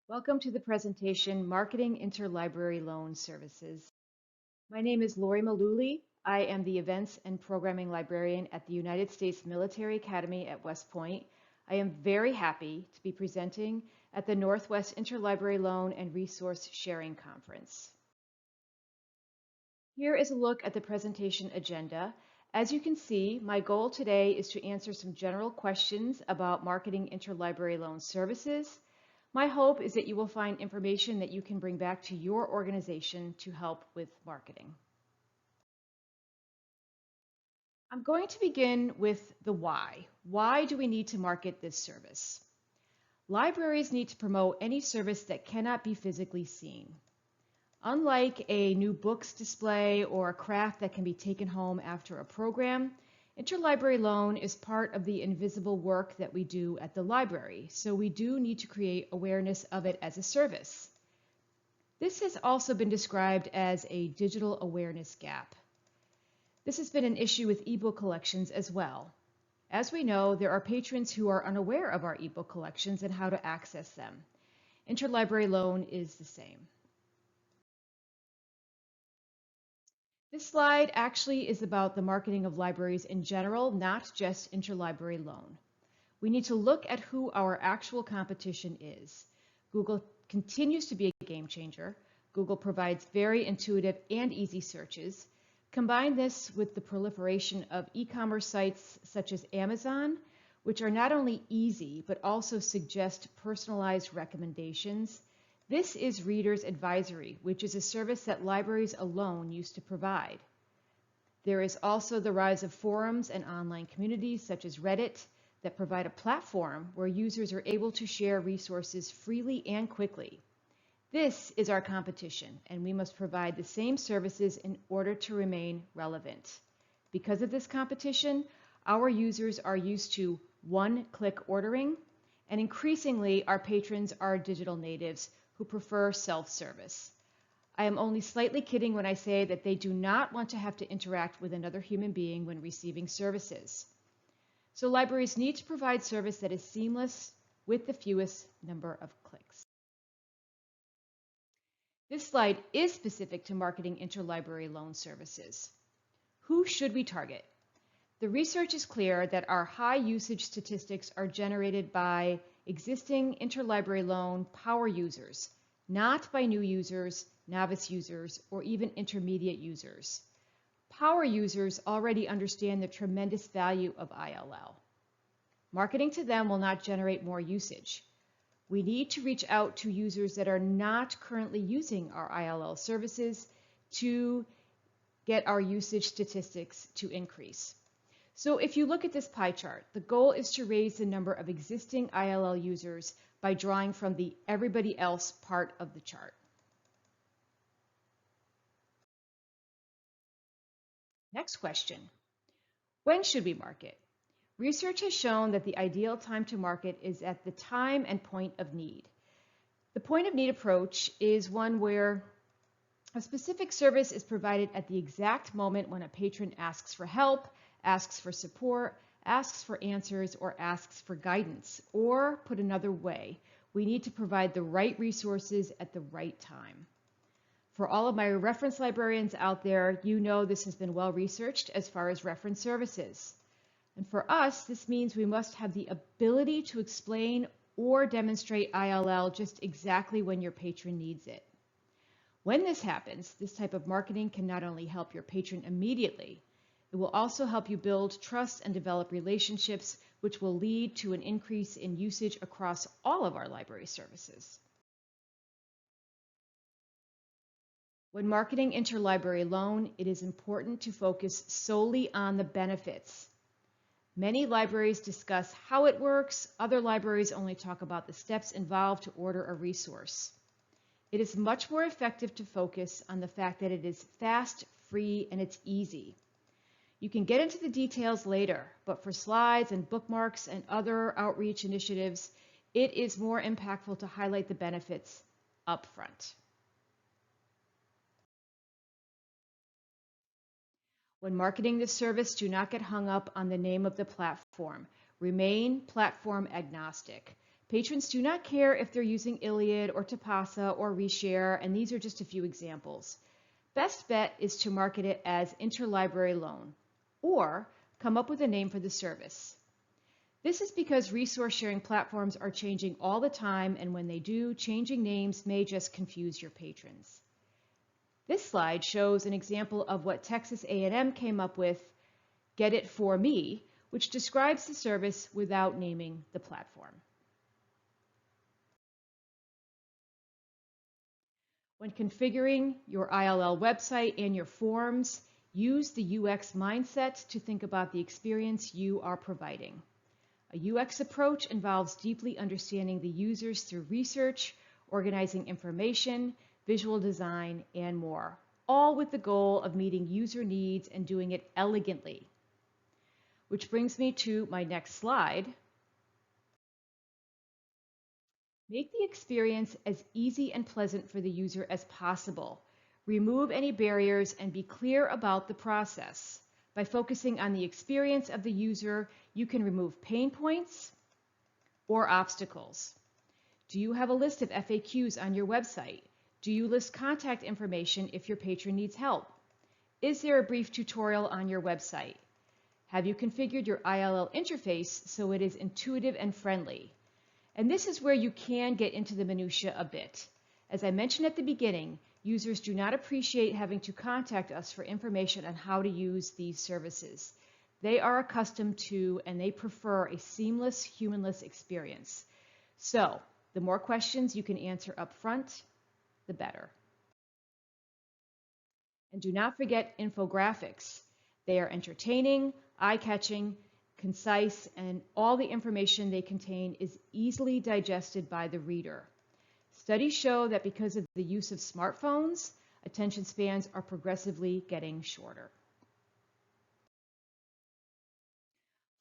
Welcome to the presentation, Marketing Interlibrary Loan Services. My name is Lori Mulloly. I am the Events and Programming Librarian at the United States Military Academy at West Point. I am very happy to be presenting at the Northwest Interlibrary Loan and Resource Sharing Conference. Here is a look at the presentation agenda. As you can see, my goal today is to answer some general questions about marketing interlibrary loan services. My hope is that you will find information that you can bring back to your organization to help with marketing. I'm going to begin with the why. Why do we need to market this service? Libraries need to promote any service that cannot be physically seen. Unlike a new books display or a craft that can be taken home after a program, interlibrary loan is part of the invisible work that we do at the library, so we do need to create awareness of it as a service. This has also been described as a digital awareness gap. This has been an issue with ebook collections as well. As we know, there are patrons who are unaware of our ebook collections and how to access them. Interlibrary loan is the same. This slide actually is about the marketing of libraries in general, not just interlibrary loan. We need to look at who our actual competition is. Google continues to be a game changer. Google provides very intuitive and easy searches. Combine this with the proliferation of e-commerce sites such as Amazon, which are not only easy, but also suggest personalized recommendations. This is Reader's Advisory, which is a service that libraries alone used to provide. There is also the rise of forums and online communities such as Reddit that provide a platform where users are able to share resources freely and quickly. This is our competition, and we must provide the same services in order to remain relevant. Because of this competition, our users are used to one-click ordering, and increasingly our patrons are digital natives who prefer self-service. I am only slightly kidding when I say that they do not want to have to interact with another human being when receiving services. So libraries need to provide service that is seamless with the fewest number of clicks. This slide is specific to marketing interlibrary loan services. Who should we target? The research is clear that our high usage statistics are generated by existing interlibrary loan power users, not by new users, novice users, or even intermediate users. Power users already understand the tremendous value of ILL. Marketing to them will not generate more usage. We need to reach out to users that are not currently using our ILL services to get our usage statistics to increase. So if you look at this pie chart, the goal is to raise the number of existing ILL users by drawing from the everybody else part of the chart. Next question. When should we market? Research has shown that the ideal time to market is at the time and point of need. The point of need approach is one where a specific service is provided at the exact moment when a patron asks for help, asks for support, asks for answers, or asks for guidance. Or, put another way, we need to provide the right resources at the right time. For all of my reference librarians out there, you know this has been well researched as far as reference services. And for us, this means we must have the ability to explain or demonstrate ILL just exactly when your patron needs it. When this happens, this type of marketing can not only help your patron immediately, it will also help you build trust and develop relationships, which will lead to an increase in usage across all of our library services. When marketing interlibrary loan, it is important to focus solely on the benefits. Many libraries discuss how it works. Other libraries only talk about the steps involved to order a resource. It is much more effective to focus on the fact that it is fast, free, and it's easy. You can get into the details later, but for slides and bookmarks and other outreach initiatives, it is more impactful to highlight the benefits up front. When marketing this service, do not get hung up on the name of the platform. Remain platform agnostic. Patrons do not care if they're using Iliad or Tapasa or Reshare, and these are just a few examples. Best bet is to market it as Interlibrary Loan, or come up with a name for the service. This is because resource sharing platforms are changing all the time, and when they do, changing names may just confuse your patrons. This slide shows an example of what Texas A&M came up with, Get It For Me, which describes the service without naming the platform. When configuring your ILL website and your forms, use the UX mindset to think about the experience you are providing. A UX approach involves deeply understanding the users through research, organizing information, visual design, and more, all with the goal of meeting user needs and doing it elegantly. Which brings me to my next slide. Make the experience as easy and pleasant for the user as possible. Remove any barriers and be clear about the process. By focusing on the experience of the user, you can remove pain points or obstacles. Do you have a list of FAQs on your website? Do you list contact information if your patron needs help? Is there a brief tutorial on your website? Have you configured your ILL interface so it is intuitive and friendly? And this is where you can get into the minutia a bit. As I mentioned at the beginning, users do not appreciate having to contact us for information on how to use these services. They are accustomed to and they prefer a seamless, humanless experience. So, the more questions you can answer up front, the better. And do not forget infographics. They are entertaining, eye-catching, concise, and all the information they contain is easily digested by the reader. Studies show that because of the use of smartphones, attention spans are progressively getting shorter.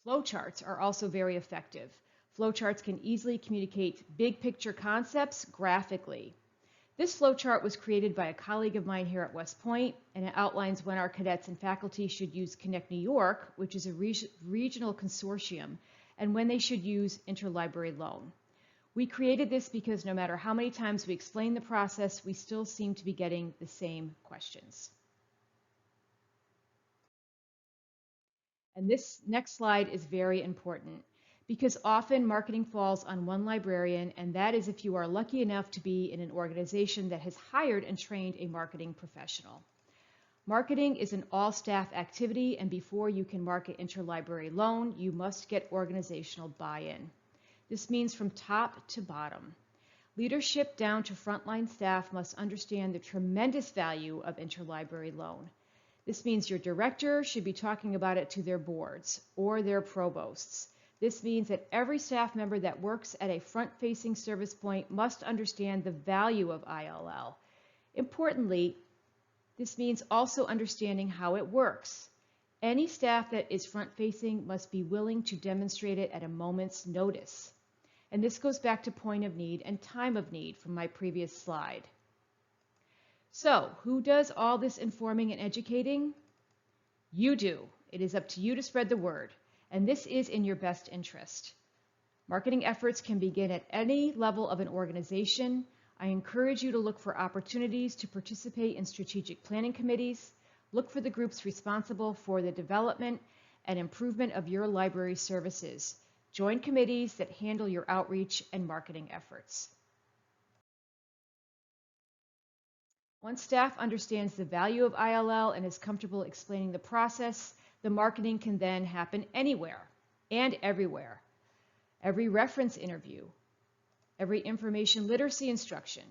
Flowcharts are also very effective. Flowcharts can easily communicate big picture concepts graphically. This flowchart was created by a colleague of mine here at West Point, and it outlines when our cadets and faculty should use Connect New York, which is a regional consortium, and when they should use Interlibrary Loan. We created this because no matter how many times we explain the process, we still seem to be getting the same questions. And this next slide is very important because often marketing falls on one librarian, and that is if you are lucky enough to be in an organization that has hired and trained a marketing professional. Marketing is an all-staff activity, and before you can market Interlibrary Loan, you must get organizational buy-in. This means from top to bottom. Leadership down to frontline staff must understand the tremendous value of Interlibrary Loan. This means your director should be talking about it to their boards or their provosts. This means that every staff member that works at a front-facing service point must understand the value of ILL. Importantly, this means also understanding how it works. Any staff that is front-facing must be willing to demonstrate it at a moment's notice. And this goes back to point of need and time of need from my previous slide. So, who does all this informing and educating? You do. It is up to you to spread the word. And this is in your best interest. Marketing efforts can begin at any level of an organization. I encourage you to look for opportunities to participate in strategic planning committees. Look for the groups responsible for the development and improvement of your library services. Join committees that handle your outreach and marketing efforts. Once staff understands the value of ILL and is comfortable explaining the process, the marketing can then happen anywhere and everywhere. Every reference interview, every information literacy instruction,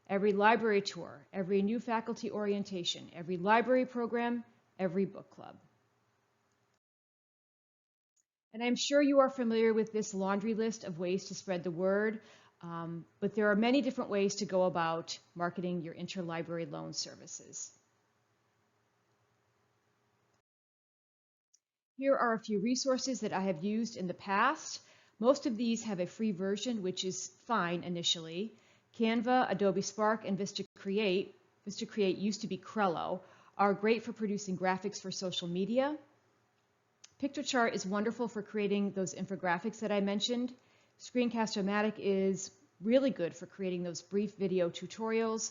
every library tour, every new faculty orientation, every library program, every book club. And I'm sure you are familiar with this laundry list of ways to spread the word, but there are many different ways to go about marketing your interlibrary loan services. Here are a few resources that I have used in the past. Most of these have a free version, which is fine initially. Canva, Adobe Spark, and Vista Create used to be Crello, are great for producing graphics for social media. Pictochart is wonderful for creating those infographics that I mentioned. Screencast-O-Matic is really good for creating those brief video tutorials,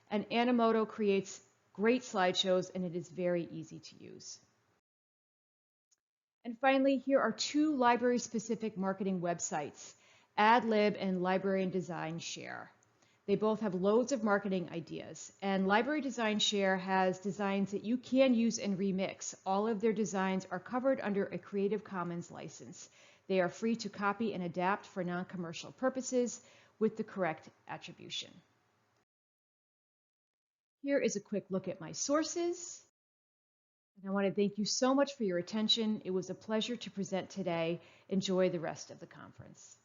and Animoto creates great slideshows, and it is very easy to use. And finally, here are two library-specific marketing websites, AdLib and Library and Design Share. They both have loads of marketing ideas, and Library Design Share has designs that you can use and remix. All of their designs are covered under a Creative Commons license. They are free to copy and adapt for non-commercial purposes with the correct attribution. Here is a quick look at my sources. And I want to thank you so much for your attention. It was a pleasure to present today. Enjoy the rest of the conference.